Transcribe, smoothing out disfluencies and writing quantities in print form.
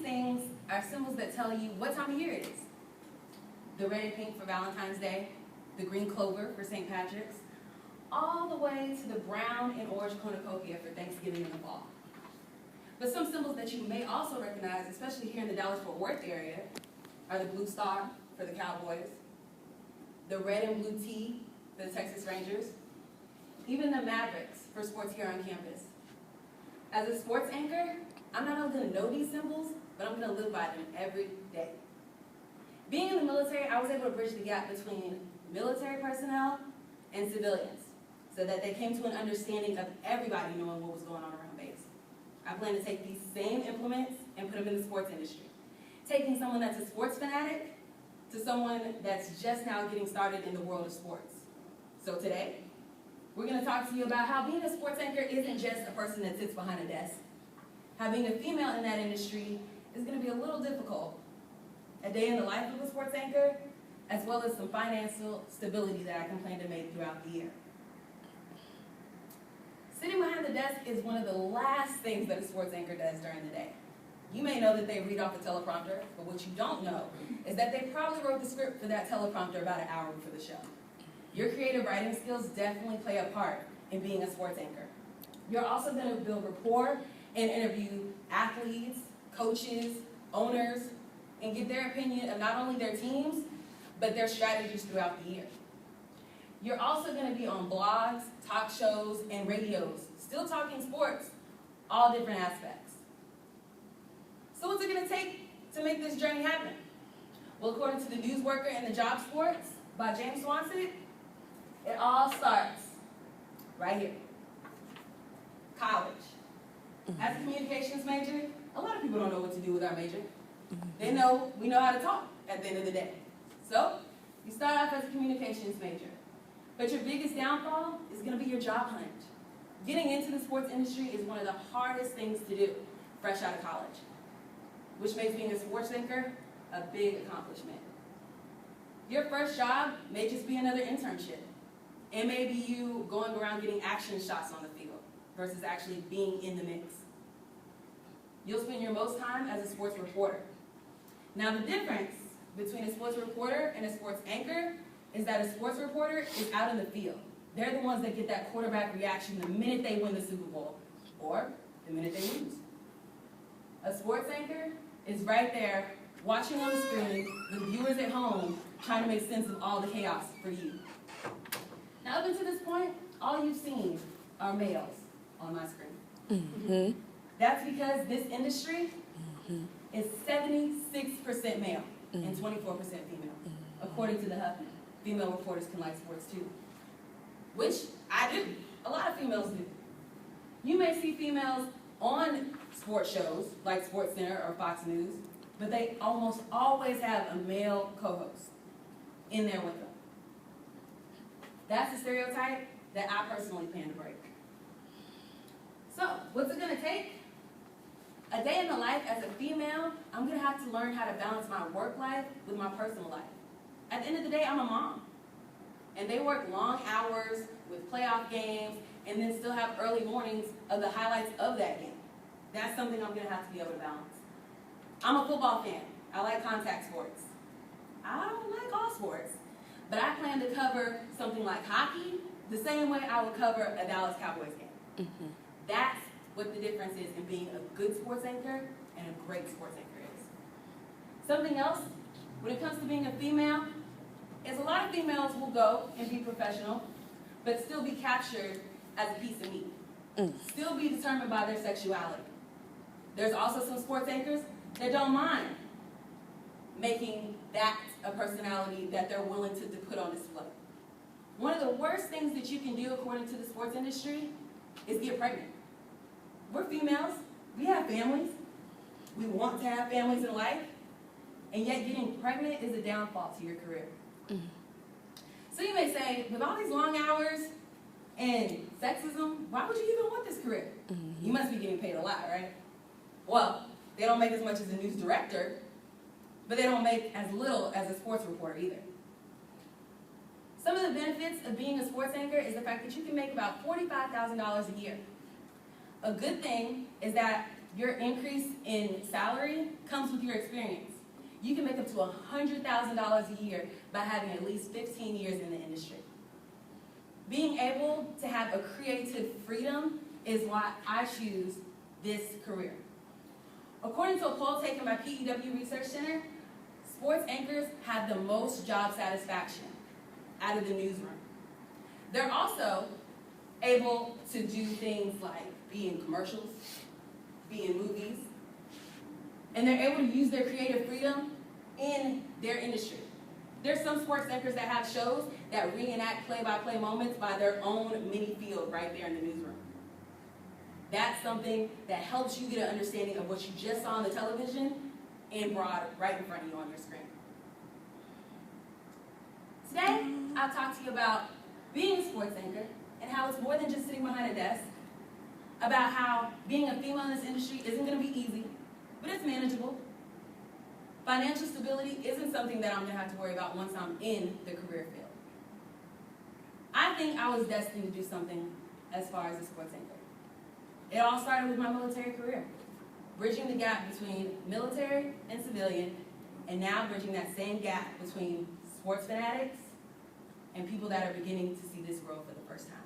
things are symbols that tell you what time of year it is. The red and pink for Valentine's Day, the green clover for St. Patrick's, all the way to the brown and orange cornucopia for Thanksgiving in the fall. But some symbols that you may also recognize, especially here in the Dallas-Fort Worth area, are the blue star for the Cowboys, the red and blue tee for the Texas Rangers, even the Mavericks for sports here on campus. As a sports anchor, I'm not only going to know these symbols, but I'm going to live by them every day. Being in the military, I was able to bridge the gap between military personnel and civilians so that they came to an understanding of everybody knowing what was going on around base. I plan to take these same implements and put them in the sports industry. Taking someone that's a sports fanatic to someone that's just now getting started in the world of sports. So today, we're going to talk to you about how being a sports anchor isn't just a person that sits behind a desk. How being a female in that industry is going to be a little difficult. A day in the life of a sports anchor, as well as some financial stability that I can plan to make throughout the year. Sitting behind the desk is one of the last things that a sports anchor does during the day. You may know that they read off a teleprompter, but what you don't know is that they probably wrote the script for that teleprompter about an hour before the show. Your creative writing skills definitely play a part in being a sports anchor. You're also going to build rapport and interview athletes, coaches, owners, and get their opinion of not only their teams, but their strategies throughout the year. You're also going to be on blogs, talk shows, and radios, still talking sports, all different aspects. So what's it going to take to make this journey happen? Well, according to the news worker in the Job Sports by James Swanson, it all starts right here. College. As a communications major, a lot of people don't know what to do with our major. We know how to talk at the end of the day. So, you start off as a communications major. But your biggest downfall is going to be your job hunt. Getting into the sports industry is one of the hardest things to do fresh out of college, which makes being a sports anchor a big accomplishment. Your first job may just be another internship. It may be you going around getting action shots on the field versus actually being in the mix. You'll spend your most time as a sports reporter. Now, the difference between a sports reporter and a sports anchor is that a sports reporter is out in the field. They're the ones that get that quarterback reaction the minute they win the Super Bowl or the minute they lose. A sports anchor is right there watching on the screen with viewers at home trying to make sense of all the chaos for you. Now, up until this point, all you've seen are males on my screen. Mm-hmm. That's because this industry is 76% male and 24% female, according to the Huffman. Female reporters can like sports too, which I do. A lot of females do. You may see females on sports shows like SportsCenter or Fox News, but they almost always have a male co-host in there with them. That's a stereotype that I personally plan to break. So, what's it going to take? A day in the life as a female, I'm going to have to learn how to balance my work life with my personal life. At the end of the day, I'm a mom. And they work long hours with playoff games and then still have early mornings of the highlights of that game. That's something I'm going to have to be able to balance. I'm a football fan. I like contact sports. I don't like all sports. But I plan to cover something like hockey the same way I would cover a Dallas Cowboys game. That's what the difference is in being a good sports anchor and a great sports anchor is. Something else, when it comes to being a female, is a lot of females will go and be professional, but still be captured as a piece of meat. Still be determined by their sexuality. There's also some sports anchors that don't mind making that a personality that they're willing to put on display. One of the worst things that you can do, according to the sports industry, is get pregnant. We're females. We have families. We want to have families in life. And yet getting pregnant is a downfall to your career. So you may say, with all these long hours and sexism, why would you even want this career? You must be getting paid a lot, right? Well, they don't make as much as a news director, but they don't make as little as a sports reporter either. Some of the benefits of being a sports anchor is the fact that you can make about $45,000 a year. A good thing is that your increase in salary comes with your experience. You can make up to $100,000 a year by having at least 15 years in the industry. Being able to have a creative freedom is why I choose this career. According to a poll taken by PEW Research Center, sports anchors have the most job satisfaction out of the newsroom. They're also able to do things like be in commercials, be in movies, and they're able to use their creative freedom in their industry. There's some sports anchors that have shows that reenact play-by-play moments by their own mini field right there in the newsroom. That's something that helps you get an understanding of what you just saw on the television in broad, right in front of you on your screen. Today, I'll talk to you about being a sports anchor and how it's more than just sitting behind a desk, about how being a female in this industry isn't going to be easy, but it's manageable. Financial stability isn't something that I'm going to have to worry about once I'm in the career field. I think I was destined to do something as far as a sports anchor. It all started with my military career, bridging the gap between military and civilian, and now bridging that same gap between sports fanatics and people that are beginning to see this world for the first time.